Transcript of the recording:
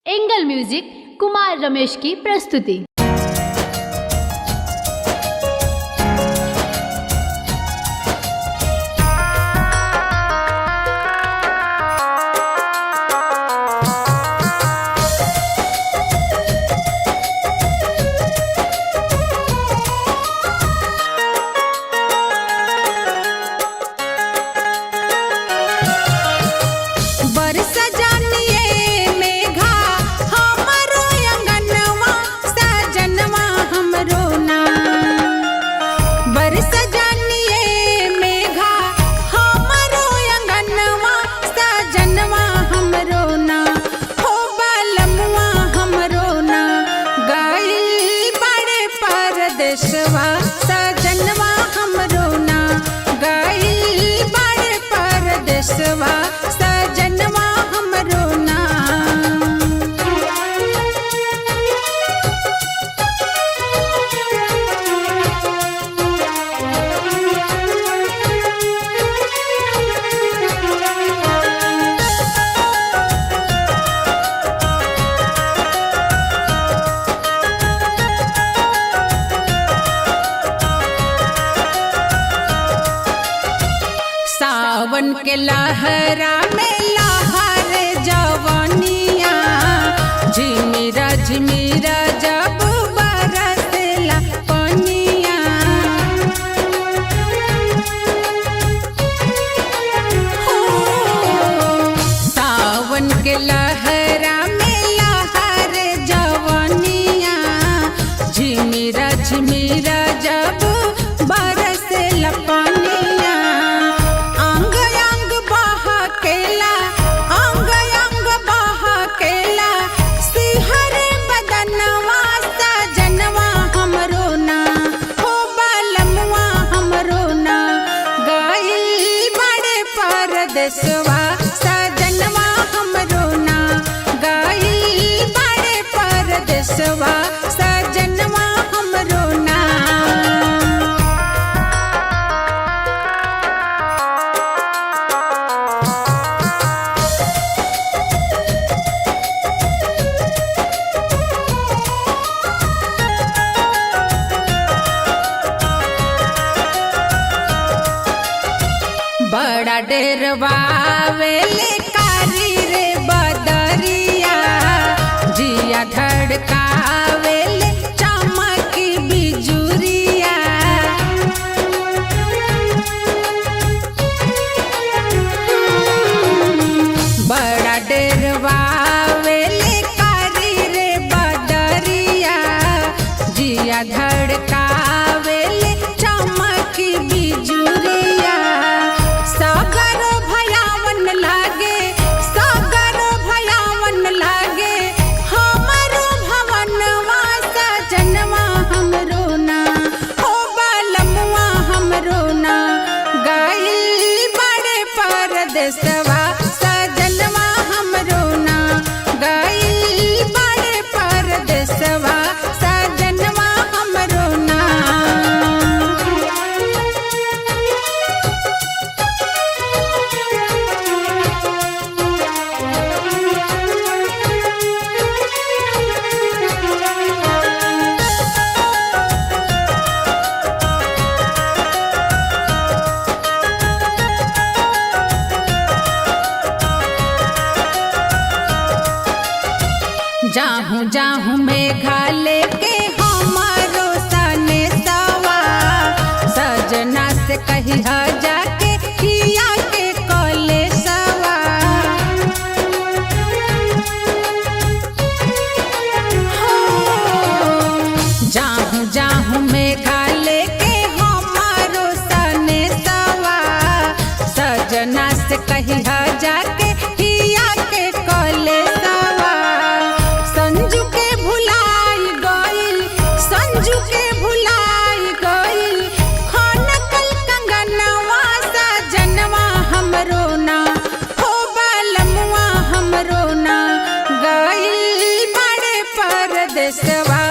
Angle music Kumar Ramesh की प्रस्तुति। सजनवा हमरो ना गइल बड़े परदेसवा सजनवा हमरो ना। सावन के लहरा में लहर जवनिया झिमिरा झिमिरा जब बरसला पनिया। सावन के लहरा में लहर जवनिया झिमिरा झिमिरा जब बरसला पनिया। परदेसवा सजनवा हमरो ना गइल बड़े परदेसवा सजनवा हमरो ना। बड़ा डेरवा वेले कारी रे बदरिया जिया धड़कावेले चमकी बिजुरिया। बड़ा डेरवा वेले कारी रे बदरिया जिया धड़कावेले चमकी बिजुरिया। सागरो भयावन लागे हमरो भवनवा सजनवा हमरो ना हो बालमवा हमरो ना गइल बड़े परदेसवा सजनवा हमरो ना गइल बड़े परदेसवा सजनवा हमरो ना। जाहूँ जाहूँ मेघालय के हमारो सने सवा सजना से कहिया जाके किया के कले सवा। जाहूँ जाहूँ मेघालय के हमारो सने सवा सजना से कहिया जाके किया के कले सवा। संजू के भुलाई गइल खनकल कंगनवा सजनवा हमरो ना हो बालमवा हमरो ना गइल बड़े परदेसवा